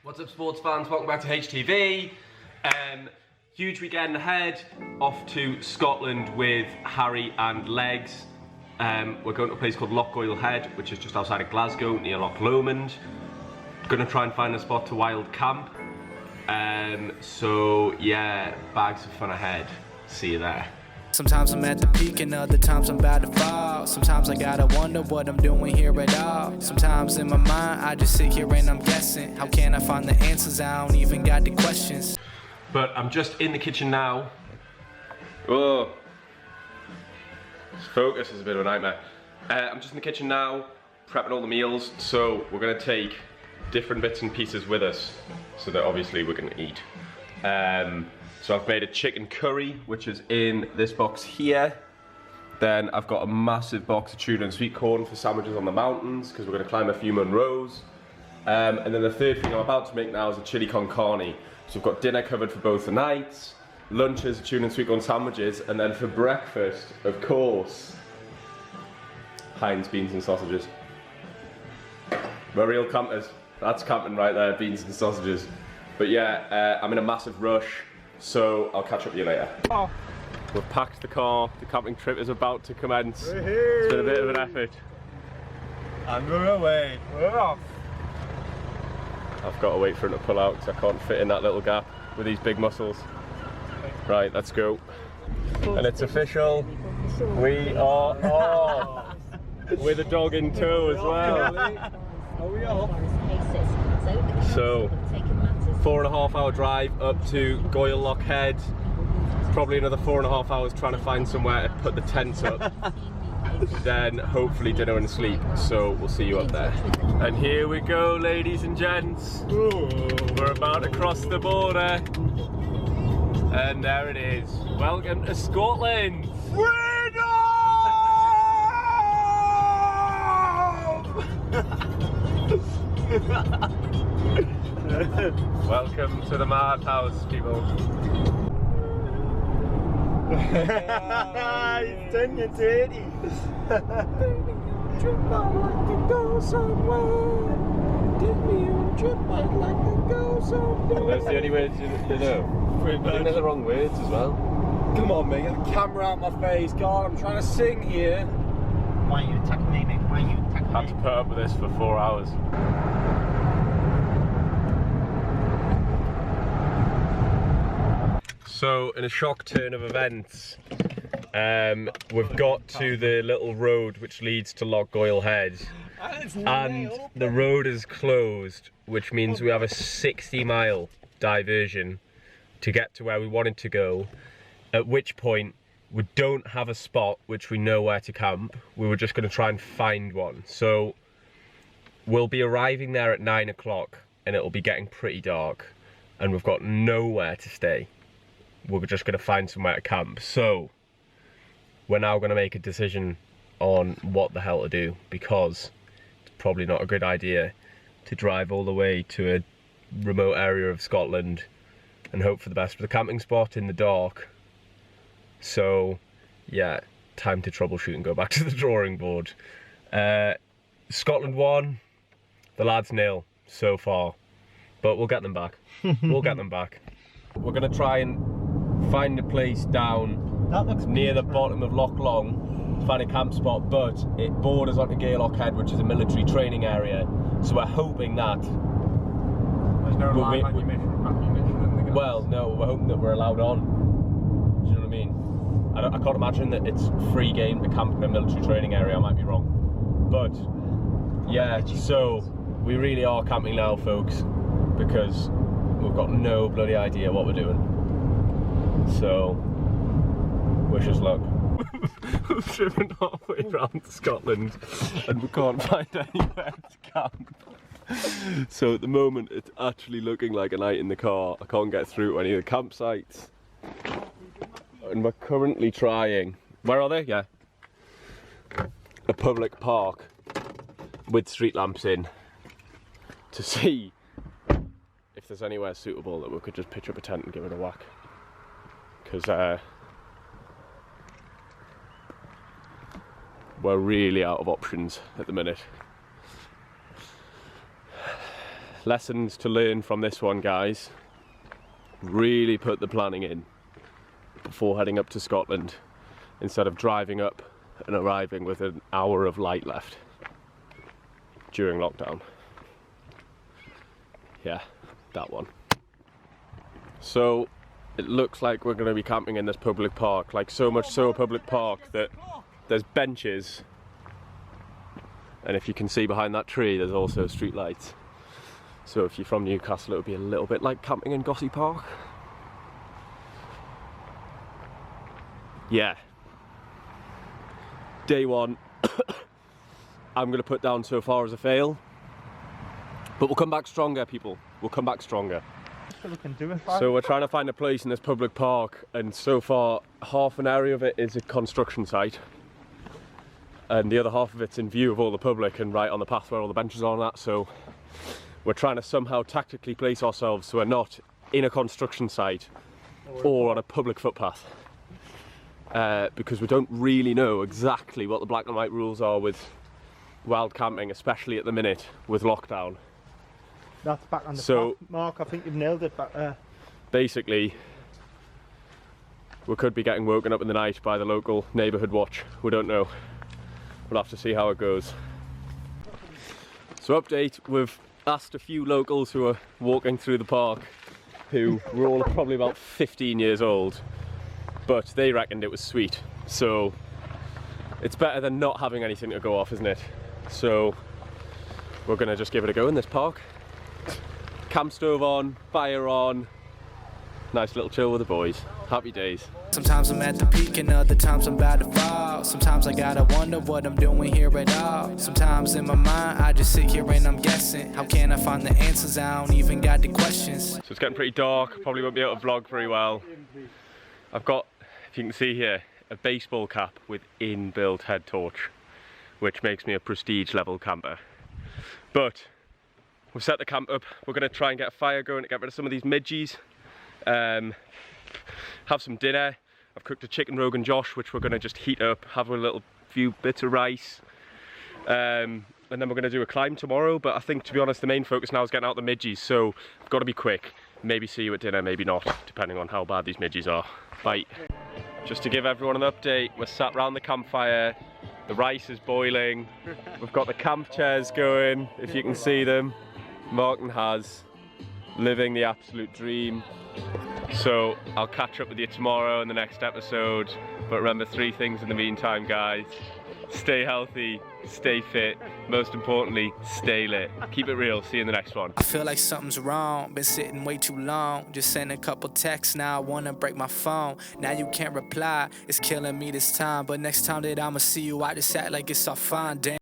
What's up, sports fans? Welcome back to HTV. Huge weekend ahead. Off to Scotland with Harry and Legs. We're going to a place called Loch, which is just outside of Glasgow, near Loch Lomond. Gonna try and find a spot to wild camp. So yeah, bags of fun ahead. See you there. Sometimes I'm at the peak and other times I'm about to fall. Sometimes I gotta wonder what I'm doing here at all. Sometimes in my mind I just sit here and I'm guessing. How can I find the answers? I don't even got the questions. But I'm just in the kitchen now. Whoa. This focus is a bit of a nightmare. I'm just in the kitchen now, prepping all the meals. So we're gonna take different bits and pieces with us so that obviously we're gonna eat. So I've made a chicken curry, which is in this box here. Then I've got a massive box of tuna and sweet corn for sandwiches on the mountains, because we're going to climb a few Munros. And then the third thing I'm about to make now is a chili con carne. So we've got dinner covered for both the nights, lunches, tuna and sweet corn sandwiches, and then for breakfast, of course, Heinz beans and sausages. We're real campers. That's camping right there, beans and sausages. But yeah, I'm in a massive rush. So I'll catch up with you later. Oh. We've packed the car, the camping trip is about to commence. It's been a bit of an effort. And we're away, we're off. I've got to wait for him to pull out because I can't fit in that little gap with these big muscles. Right, let's go. And it's official, we are off! With a dog in tow as well. Are we off? So, 4.5 hour drive up to Loch. Probably another 4.5 hours trying to find somewhere to put the tents up. Then hopefully dinner and sleep. So we'll see you up there. And here we go, ladies and gents. We're about to cross the border. And there it is. Welcome to Scotland. Freedom! Welcome to the madhouse, people. He's done your dirty. Baby, you trip, I'd like to go somewhere. Give me a trip, I'd like to go somewhere. That's the only words you know. I think they're the wrong words as well. Come on, mate, get the camera out my face. God, I'm trying to sing here. Why are you attacking me, mate? Why are you attacking me? Had to put up with this for 4 hours. So, in a shock turn of events, we've got to the little road which leads to Loch Head, and the road is closed, which means we have a 60-mile diversion to get to where we wanted to go, at which point we don't have a spot which we know where to camp. We were just going to try and find one. So we'll be arriving there at 9 o'clock and it'll be getting pretty dark and we've got nowhere to stay. We're just going to find somewhere to camp. So we're now going to make a decision on what the hell to do, because it's probably not a good idea to drive all the way to a remote area of Scotland and hope for the best for the camping spot in the dark. So yeah, time to troubleshoot and go back to the drawing board. Scotland 1, the lads 0 so far, but we'll get them back. We'll get them back. We're gonna try and find a place down near the bottom of Loch Long, find a camp spot, but it borders onto Loch, which is a military training area. So we're hoping that There's no live ammunition. well, no, we're hoping that we're allowed on. Do you know what I mean? I can't imagine that it's free game to camp in a military training area. I might be wrong, but yeah. So we really are camping now, folks, because we've got no bloody idea what we're doing. So wish us luck. We've driven halfway around Scotland and we can't find anywhere to camp. So at the moment it's actually looking like a night in the car. I can't get through to any of the campsites. And we're currently trying, where are they? Yeah. A public park with street lamps in to see if there's anywhere suitable that we could just pitch up a tent and give it a whack. Because we're really out of options at the minute. lessons to learn from this one, guys. Really put the planning in before heading up to Scotland, instead of driving up and arriving with an hour of light left during lockdown. Yeah, that one. So it looks like we're going to be camping in this public park, like so much so a public park that there's benches, and if you can see behind that tree there's also street lights. So if you're from Newcastle, it would be a little bit like camping in Gossey Park. Yeah. Day one, I'm going to put down so far as a fail. But we'll come back stronger, people. We'll come back stronger. So we're trying to find a place in this public park, and so far half an area of it is a construction site. And the other half of it's in view of all the public and right on the path where all the benches are and that. So we're trying to somehow tactically place ourselves so we're not in a construction site or on a public footpath. Because we don't really know exactly what the black and white rules are with wild camping, especially at the minute with lockdown. That's back on the path, Mark. I think you've nailed it back there. Basically, we could be getting woken up in the night by the local neighbourhood watch. We don't know. We'll have to see how it goes. So update, we've asked a few locals who are walking through the park, who were all probably about 15 years old, but they reckoned it was sweet. So it's better than not having anything to go off, isn't it? So we're gonna just give it a go in this park. Camp stove on, fire on, nice little chill with the boys. Happy days. Sometimes I'm at the peak and other times I'm about to fall. Sometimes I gotta wonder what I'm doing here at all. Sometimes in my mind I just sit here and I'm guessing. How can I find the answers? I don't even got the questions. So it's getting pretty dark, probably won't be able to vlog very well. I've got, if you can see here, a baseball cap with inbuilt head torch, which makes me a prestige level camper. But we've set the camp up. We're going to try and get a fire going to get rid of some of these midges. Have some dinner. I've cooked a chicken Rogan Josh, which we're going to just heat up, have a little few bits of rice. And then we're going to do a climb tomorrow, but I think, to be honest, the main focus now is getting out the midges, so I've got to be quick. Maybe see you at dinner, maybe not, depending on how bad these midges are. Bye. Just to give everyone an update, we're sat round the campfire, the rice is boiling, we've got the camp chairs going, if you can see them. Martin has, living the absolute dream. So I'll catch up with you tomorrow in the next episode, but remember 3 things in the meantime, guys. Stay healthy, stay fit, most importantly, stay lit. Keep it real, see you in the next one. I feel like something's wrong, been sitting way too long. Just sent a couple texts, now I wanna break my phone. Now you can't reply, it's killing me this time. But next time that I'ma see you, I just act like it's all fine, damn.